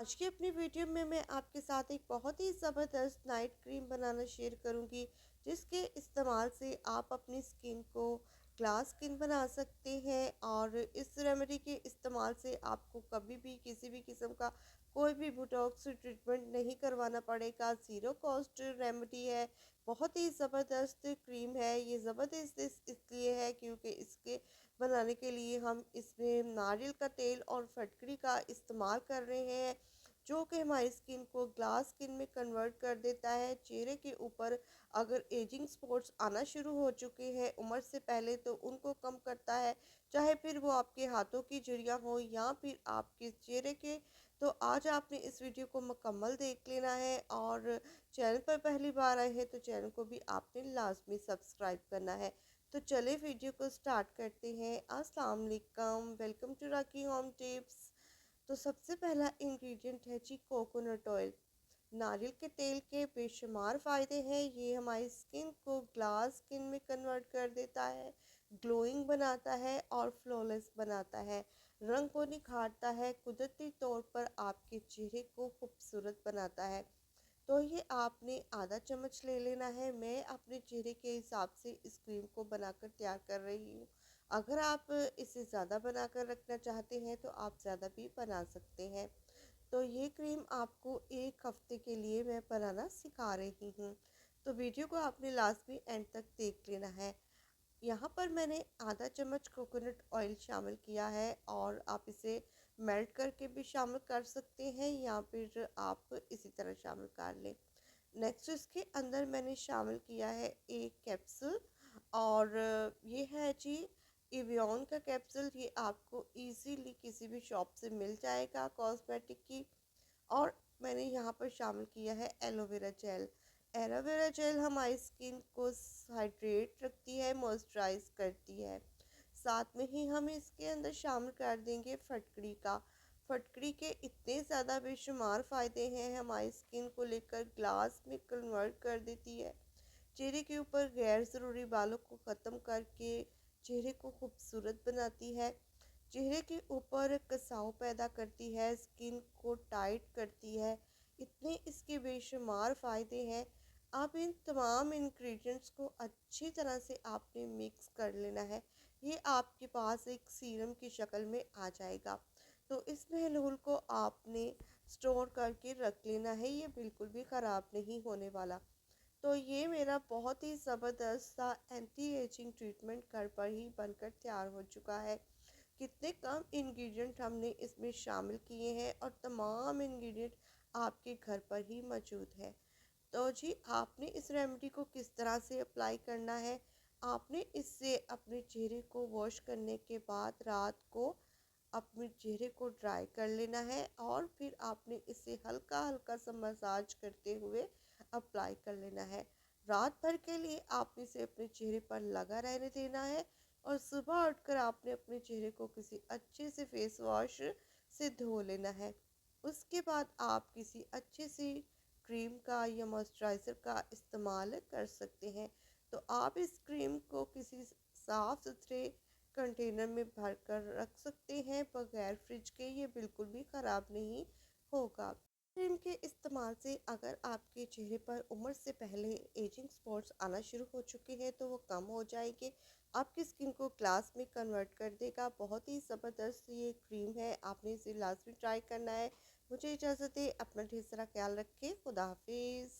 आज की अपनी वीडियो में मैं आपके साथ एक बहुत ही ज़बरदस्त नाइट क्रीम बनाना शेयर करूंगी, जिसके इस्तेमाल से आप अपनी स्किन को ग्लास स्किन बना सकते हैं। और इस रेमेडी के इस्तेमाल से आपको कभी भी किसी भी किस्म का कोई भी बोटॉक्स ट्रीटमेंट नहीं करवाना पड़ेगा। ज़ीरो कॉस्ट रेमेडी है, बहुत ही ज़बरदस्त क्रीम है। ये ज़बरदस्त इसलिए है क्योंकि इसके बनाने के लिए हम इसमें नारियल का तेल और फटकरी का इस्तेमाल कर रहे हैं, जो कि हमारी स्किन को ग्लास स्किन में कन्वर्ट कर देता है। चेहरे के ऊपर अगर एजिंग स्पॉट्स आना शुरू हो चुके हैं उम्र से पहले, तो उनको कम करता है, चाहे फिर वो आपके हाथों की झुर्रियाँ हो या फिर आपके चेहरे के। तो आज आपने इस वीडियो को मुकम्मल देख लेना है, और चैनल पर पहली बार आए हैं तो चैनल को भी आपने लाजमी सब्सक्राइब करना है। तो चले वीडियो को स्टार्ट करते हैं। अस्सलाम वालेकुम, welcome to Raki home tips. तो सबसे पहला इंग्रेडिएंट है जी कोकोनट ऑयल। नारियल के तेल के बेशुमार फ़ायदे हैं। ये हमारी स्किन को ग्लास स्किन में कन्वर्ट कर देता है, ग्लोइंग बनाता है और फ्लॉलेस बनाता है, रंग को निखारता है, कुदरती तौर पर आपके चेहरे को खूबसूरत बनाता है। तो ये आपने आधा चम्मच ले लेना है। मैं अपने चेहरे के हिसाब से इस क्रीम को बनाकर तैयार कर रही हूँ। अगर आप इसे ज़्यादा बनाकर रखना चाहते हैं तो आप ज़्यादा भी बना सकते हैं। तो ये क्रीम आपको 1 हफ्ते के लिए मैं बनाना सिखा रही हूँ। तो वीडियो को आपने लाजमी एंड तक देख लेना है। यहाँ पर मैंने आधा चम्मच कोकोनट ऑयल शामिल किया है, और आप इसे मेल्ट करके भी शामिल कर सकते हैं या फिर आप इसी तरह शामिल कर लें। नेक्स्ट इसके अंदर मैंने शामिल किया है एक कैप्सूल, और ये है जी इवियन का कैप्सूल। ये आपको इजीली किसी भी शॉप से मिल जाएगा कॉस्मेटिक की। और मैंने यहाँ पर शामिल किया है एलोवेरा जेल। एलोवेरा जेल हमारी स्किन को हाइड्रेट रखती है, मॉइस्चराइज करती है। साथ में ही हम इसके अंदर शामिल कर देंगे फटकड़ी का। फटकड़ी के इतने ज़्यादा बेशुमार फ़ायदे हैं, हमारी स्किन को लेकर ग्लास में कन्वर्ट कर देती है, चेहरे के ऊपर गैर ज़रूरी बालों को ख़त्म करके चेहरे को खूबसूरत बनाती है, चेहरे के ऊपर कसाव पैदा करती है, स्किन को टाइट करती है। इतने इसके बेशुमार फ़ायदे हैं। आप इन तमाम इंग्रेडिएंट्स को अच्छी तरह से आपने मिक्स कर लेना है। ये आपके पास एक सीरम की शक्ल में आ जाएगा। तो इस महलूल को आपने स्टोर करके रख लेना है, ये बिल्कुल भी ख़राब नहीं होने वाला। तो ये मेरा बहुत ही ज़बरदस्त सा एंटी एजिंग ट्रीटमेंट घर पर ही बनकर तैयार हो चुका है। कितने कम इंग्रेडिएंट हमने इसमें शामिल किए हैं, और तमाम इंग्रेडिएंट आपके घर पर ही मौजूद है। तो जी आपने इस रेमेडी को किस तरह से अप्लाई करना है, आपने इससे अपने चेहरे को वॉश करने के बाद रात को अपने चेहरे को ड्राई कर लेना है, और फिर आपने इसे हल्का हल्का सा मसाज करते हुए अप्लाई कर लेना है। रात भर के लिए आपने इसे अपने चेहरे पर लगा रहने देना है, और सुबह उठकर आपने अपने चेहरे को किसी अच्छे से फेस वॉश से धो लेना है। उसके बाद आप किसी अच्छे सी क्रीम का या मॉइस्चराइज़र का इस्तेमाल कर सकते हैं। तो आप इस क्रीम को किसी साफ़ सुथरे कंटेनर में भर कर रख सकते हैं बगैर फ्रिज के, ये बिल्कुल भी ख़राब नहीं होगा। क्रीम के इस्तेमाल से अगर आपके चेहरे पर उम्र से पहले एजिंग स्पॉट्स आना शुरू हो चुके हैं तो वो कम हो जाएंगे, आपकी स्किन को ग्लास में कन्वर्ट कर देगा। बहुत ही ज़बरदस्त ये क्रीम है, आपने इसे लाजमी ट्राई करना है। मुझे इजाज़त है, अपना ढेर सारा ख्याल रखें। खुदा हाफिज़।